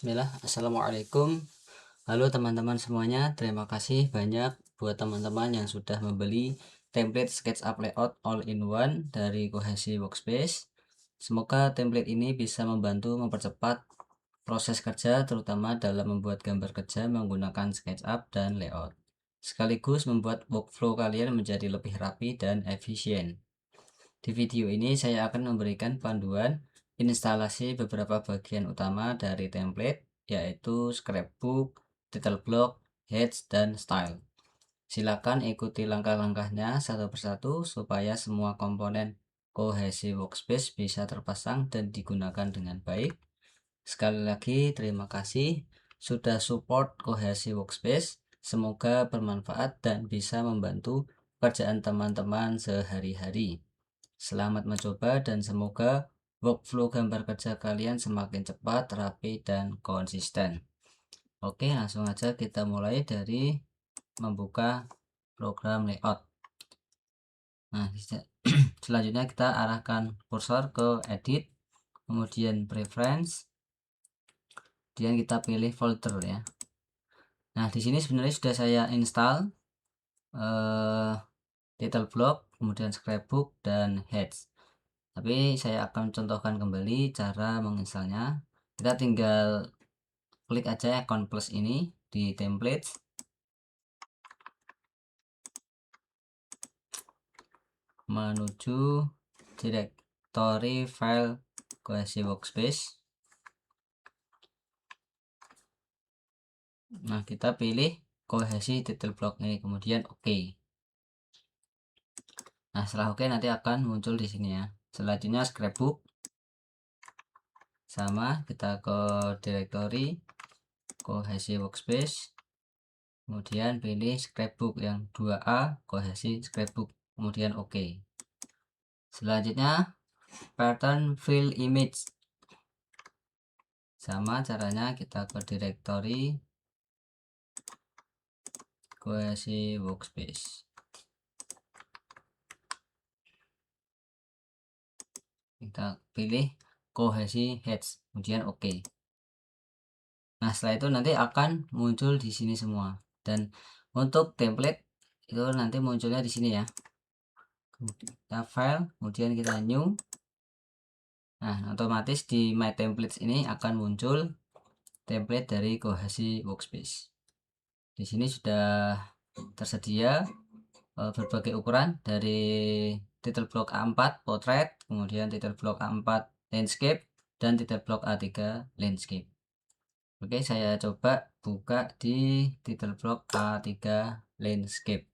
Bismillah, Assalamualaikum. Halo teman-teman semuanya, terima kasih banyak buat teman-teman yang sudah membeli template SketchUp Layout All-in-One dari Kohesi Workspace. Semoga template ini bisa membantu mempercepat proses kerja, terutama dalam membuat gambar kerja menggunakan SketchUp dan Layout, sekaligus membuat workflow kalian menjadi lebih rapi dan efisien. Di video ini saya akan memberikan panduan instalasi beberapa bagian utama dari template, yaitu scrapbook, title block, heads, dan style. Silakan ikuti langkah-langkahnya satu persatu supaya semua komponen Kohesi Workspace bisa terpasang dan digunakan dengan baik. Sekali lagi terima kasih sudah support Kohesi Workspace. Semoga bermanfaat dan bisa membantu pekerjaan teman-teman sehari-hari. Selamat mencoba dan semoga workflow gambar kerja kalian semakin cepat, rapi, dan konsisten. Oke, langsung aja kita mulai dari membuka program layout. Nah, selanjutnya kita arahkan kursor ke edit, kemudian preference, kemudian kita pilih folder ya. Nah, di sini sebenarnya sudah saya install title block, kemudian scrapbook, dan heads. Tapi saya akan contohkan kembali cara menginstalnya. Kita tinggal klik aja ikon plus ini di template, menuju directory file Kohesi Workspace. Nah, kita pilih Kohesi title block ini, kemudian oke. Nah, setelah oke nanti akan muncul di sini ya. Selanjutnya scrapbook, sama kita ke directory Kohesi Workspace, kemudian pilih scrapbook yang 2A, Kohesi scrapbook, kemudian oke. Selanjutnya pattern fill image, sama caranya kita ke directory Kohesi Workspace, kita pilih Kohesi heads, kemudian oke. Nah, setelah itu nanti akan muncul di sini semua, dan untuk template itu nanti munculnya di sini ya. Kita file, kemudian kita new. Nah, otomatis di my templates ini akan muncul template dari Kohesi Workspace. Di sini sudah tersedia berbagai ukuran, dari title block A4 portrait, kemudian title block A4 landscape, dan title block A3 landscape. Oke, saya coba buka di title block A3 landscape.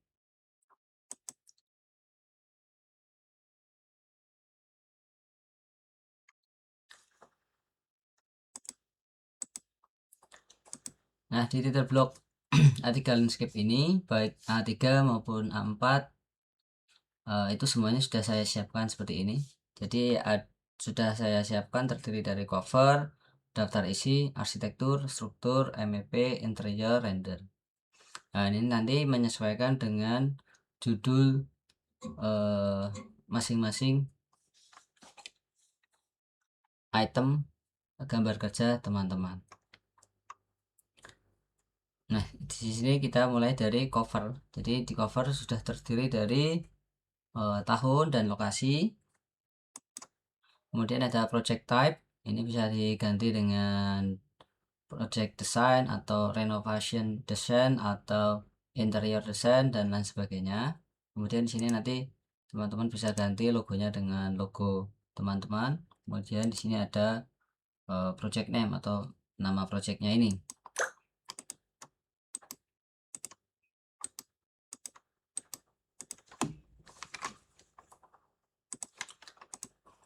Nah, di title block A3 landscape ini, baik A3 maupun A4, itu semuanya sudah saya siapkan seperti ini. Jadi sudah saya siapkan terdiri dari cover, daftar isi, arsitektur, struktur, MEP, interior, render. Nah, ini nanti menyesuaikan dengan judul masing-masing item gambar kerja teman-teman. Nah, di sini kita mulai dari cover. Jadi di cover sudah terdiri dari tahun dan lokasi. Kemudian ada project type. Ini bisa diganti dengan project design atau renovation design atau interior design dan lain sebagainya. Kemudian di sini nanti teman-teman bisa ganti logonya dengan logo teman-teman. Kemudian di sini ada project name atau nama projectnya ini.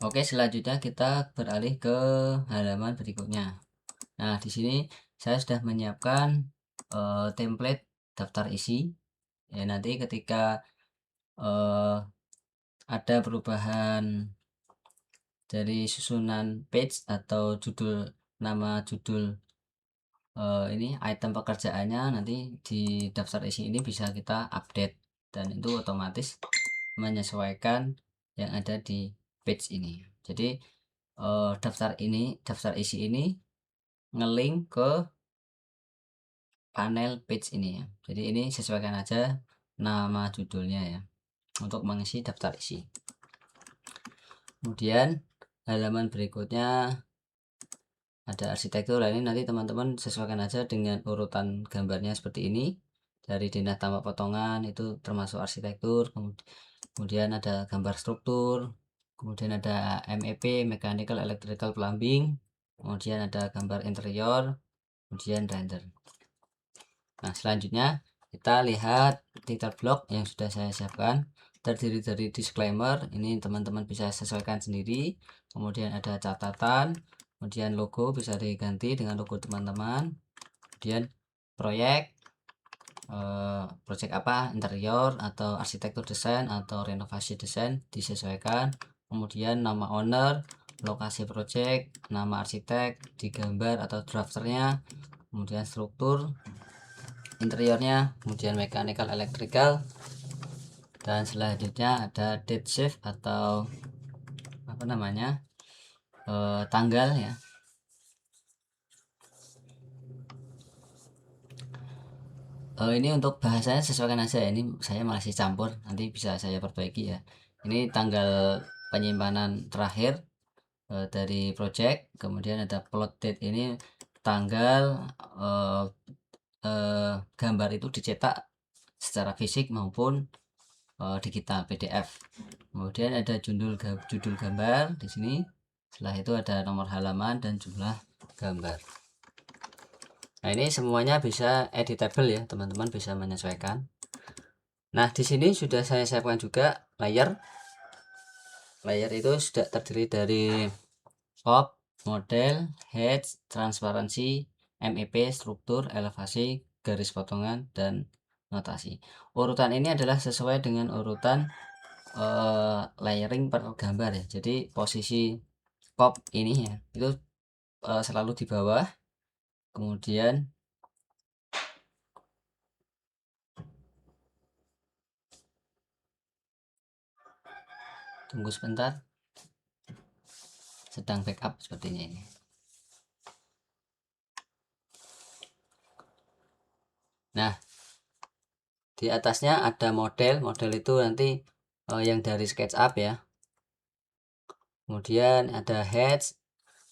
Oke, selanjutnya kita beralih ke halaman berikutnya. Nah, di sini saya sudah menyiapkan template daftar isi. Ya, nanti ketika ada perubahan dari susunan page atau nama judul ini item pekerjaannya, nanti di daftar isi ini bisa kita update, dan itu otomatis menyesuaikan yang ada di page ini. Jadi daftar isi ini ngelink ke panel page ini ya. Jadi ini sesuaikan aja nama judulnya ya untuk mengisi daftar isi. Kemudian halaman berikutnya ada arsitektur. Ini nanti teman-teman sesuaikan aja dengan urutan gambarnya seperti ini. Dari dinah tambah potongan itu termasuk arsitektur. Kemudian ada gambar struktur, kemudian ada MEP, mechanical electrical plumbing, kemudian ada gambar interior, kemudian render. Nah, selanjutnya kita lihat title block yang sudah saya siapkan, terdiri dari disclaimer. Ini teman-teman bisa sesuaikan sendiri. Kemudian ada catatan, kemudian logo bisa diganti dengan logo teman-teman. Kemudian proyek, project apa, interior atau arsitektur desain atau renovasi desain disesuaikan. Kemudian nama owner, lokasi project, nama arsitek, digambar atau drafternya, kemudian struktur interiornya, kemudian mechanical electrical, dan selanjutnya ada date shift atau apa namanya, tanggal ya. Ini untuk bahasanya sesuaikan aja, ini saya masih campur, nanti bisa saya perbaiki ya. Ini tanggal penyimpanan terakhir dari project. Kemudian ada plot date, ini tanggal gambar itu dicetak secara fisik maupun digital PDF. Kemudian ada judul gambar di sini. Setelah itu ada nomor halaman dan jumlah gambar. Nah, ini semuanya bisa editable ya, teman-teman bisa menyesuaikan. Nah, di sini sudah saya siapkan juga layer. Layer itu sudah terdiri dari pop, model, head, transparansi, MEP, struktur, elevasi, garis potongan, dan notasi. Urutan ini adalah sesuai dengan urutan layering per gambar ya. Jadi posisi pop ini ya itu selalu di bawah. Kemudian tunggu sebentar, sedang backup sepertinya ini. Nah, di atasnya ada model itu nanti yang dari SketchUp ya. Kemudian ada heads,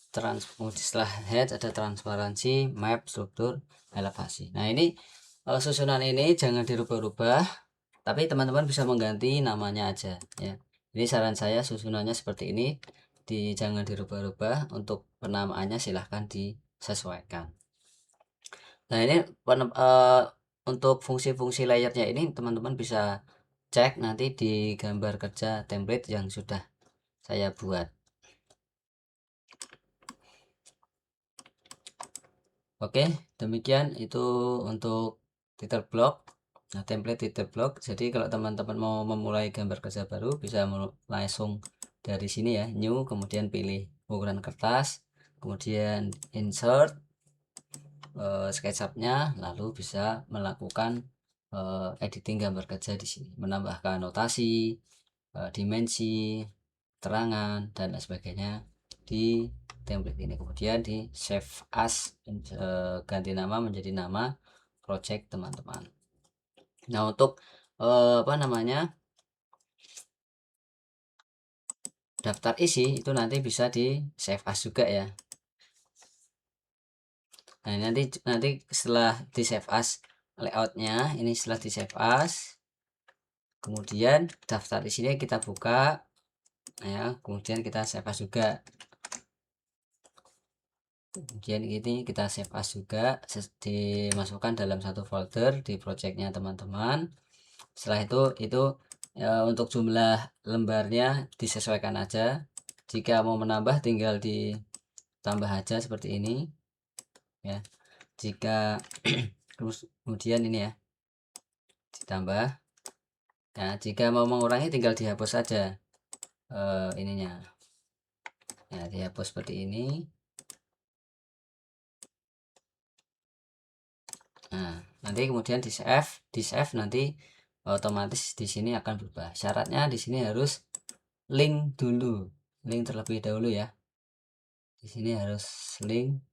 setelah heads ada transparansi, map, struktur, elevasi. Nah, ini susunan ini jangan dirubah-rubah, tapi teman-teman bisa mengganti namanya aja ya. Ini saran saya, susunannya seperti ini, jangan dirubah-rubah. Untuk penamaannya silahkan disesuaikan. Nah, ini untuk fungsi-fungsi layarnya ini teman-teman bisa cek nanti di gambar kerja template yang sudah saya buat. Oke, demikian itu untuk title block. Nah, template title block. Jadi kalau teman-teman mau memulai gambar kerja baru bisa langsung dari sini ya, new, kemudian pilih ukuran kertas, kemudian insert SketchUp-nya, lalu bisa melakukan editing gambar kerja di sini, menambahkan notasi, dimensi, terangan, dan lain sebagainya di template ini. Kemudian di save as, ganti nama menjadi nama project teman-teman. Nah, untuk apa namanya, daftar isi itu nanti bisa di save as juga ya. Nah, nanti setelah di save as layoutnya, ini setelah di save as, kemudian daftar isinya kita buka ya, kemudian kita save as juga. Kemudian ini kita save as juga, dimasukkan dalam satu folder di projectnya teman-teman. Setelah itu untuk jumlah lembarnya disesuaikan aja. Jika mau menambah tinggal ditambah aja seperti ini ya. Jika kemudian ini ya ditambah. Nah, jika mau mengurangi tinggal dihapus saja ininya ya, dihapus seperti ini. Nah, nanti kemudian di save nanti otomatis di sini akan berubah. Syaratnya di sini harus link terlebih dahulu ya. Di sini harus link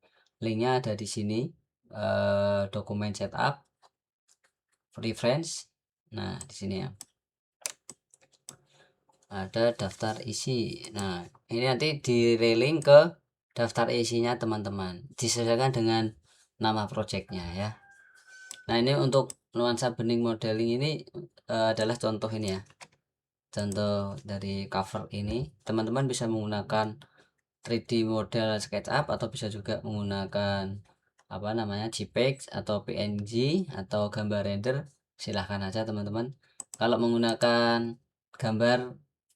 linknya ada di sini, dokumen setup, reference. Nah, di sini ya. Ada daftar isi. Nah, ini nanti di-relink ke daftar isinya teman-teman. Disesuaikan dengan nama projectnya ya. Nah, ini untuk nuansa bening modeling ini adalah contoh ini ya. Contoh dari cover ini. Teman-teman bisa menggunakan 3D model SketchUp atau bisa juga menggunakan apa namanya JPEG atau PNG atau gambar render, silahkan aja teman-teman. Kalau menggunakan gambar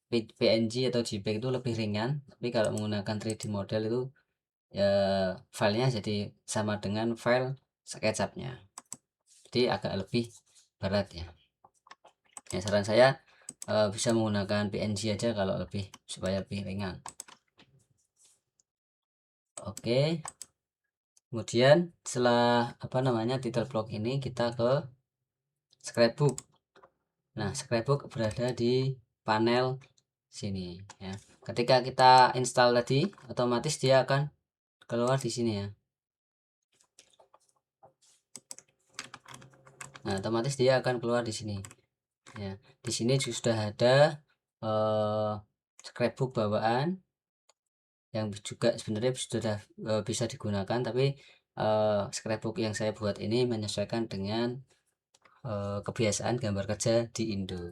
PNG atau JPEG itu lebih ringan, tapi kalau menggunakan 3D model itu ya filenya jadi sama dengan file SketchUp-nya, jadi agak lebih berat ya. Saran saya bisa menggunakan PNG aja kalau lebih, supaya lebih ringan. Oke, kemudian setelah apa namanya title block ini kita ke scrapbook. Nah, scrapbook berada di panel sini ya. Ketika kita install tadi, otomatis dia akan keluar di sini ya. Nah, otomatis dia akan keluar di sini ya. Di sini sudah ada scrapbook bawaan yang juga sebenarnya sudah bisa digunakan, tapi scrapbook yang saya buat ini menyesuaikan dengan kebiasaan gambar kerja di Indo.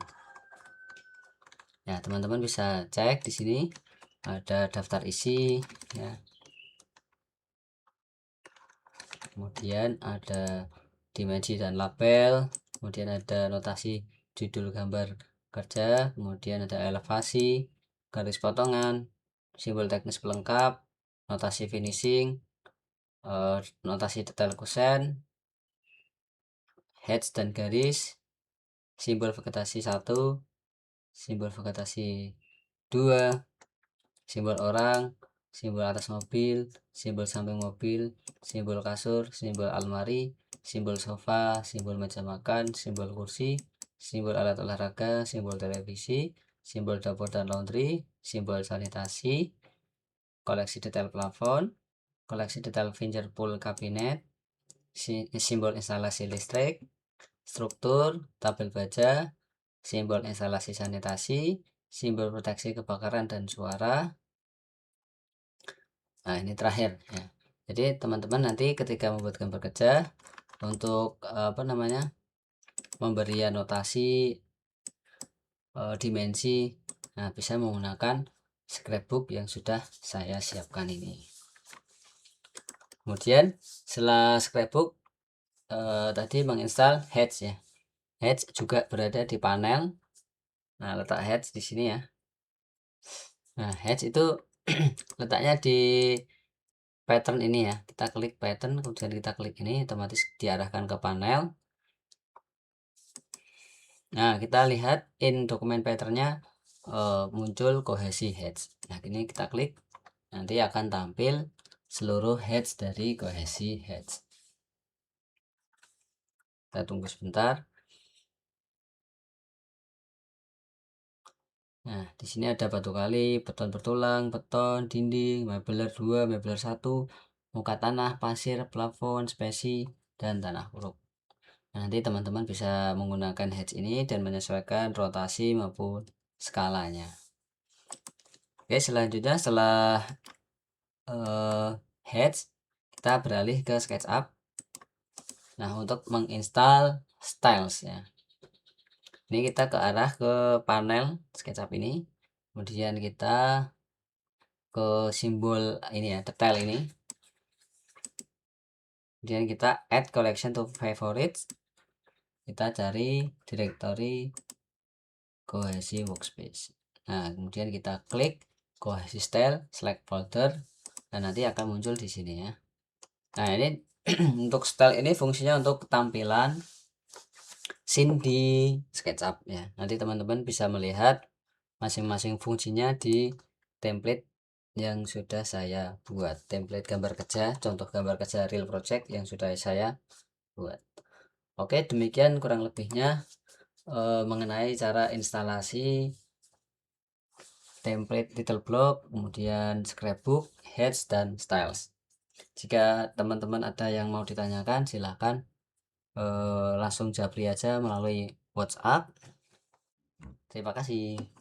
Ya, teman-teman bisa cek di sini ada daftar isi ya. Kemudian ada dimensi dan label, kemudian ada notasi judul gambar kerja, kemudian ada elevasi, garis potongan, simbol teknis pelengkap, notasi finishing, notasi detail kusen, heads dan garis, simbol vegetasi 1, simbol vegetasi 2, simbol orang, simbol atas mobil, simbol samping mobil, simbol kasur, simbol almari, simbol sofa, simbol meja makan, simbol kursi, simbol alat olahraga, simbol televisi, simbol dapur dan laundry, simbol sanitasi, koleksi detail plafon, koleksi detail fingerpool kabinet, simbol instalasi listrik, struktur, tabel baja, simbol instalasi sanitasi, simbol proteksi kebakaran dan suara. Nah, ini terakhir ya. Jadi teman-teman nanti ketika membuat gambar kerja untuk apa namanya pemberian notasi dimensi, nah bisa menggunakan scrapbook yang sudah saya siapkan ini. Kemudian setelah scrapbook tadi menginstal Heads ya. Heads juga berada di panel. Nah, letak Heads di sini ya. Nah, Heads itu letaknya di pattern ini ya. Kita klik pattern, kemudian kita klik ini, otomatis diarahkan ke panel. Nah, kita lihat in dokumen patternnya muncul kohesi heads. Nah, ini kita klik, nanti akan tampil seluruh heads dari kohesi heads. Kita tunggu sebentar. Nah, di sini ada batu kali, beton bertulang, beton, dinding, mebeler 2, mebeler 1, muka tanah, pasir, plafon, spesi, dan tanah huruf. Nah, nanti teman-teman bisa menggunakan heads ini dan menyesuaikan rotasi maupun skalanya. Oke, selanjutnya setelah heads, kita beralih ke SketchUp. Nah, untuk menginstal styles ya. Ini kita ke arah ke panel SketchUp ini. Kemudian kita ke simbol ini ya, detail ini. Kemudian kita add collection to favorites. Kita cari directory kohesi workspace. Nah, kemudian kita klik kohesi style, select folder, dan nanti akan muncul di sini ya. Nah, ini untuk style ini fungsinya untuk tampilan scene di SketchUp ya. Nanti teman-teman bisa melihat masing-masing fungsinya di template yang sudah saya buat, template gambar kerja, contoh gambar kerja real project yang sudah saya buat. Oke, demikian kurang lebihnya mengenai cara instalasi template title block, kemudian scrapbook, heads, dan styles. Jika teman-teman ada yang mau ditanyakan silakan langsung japri aja melalui WhatsApp. Terima kasih.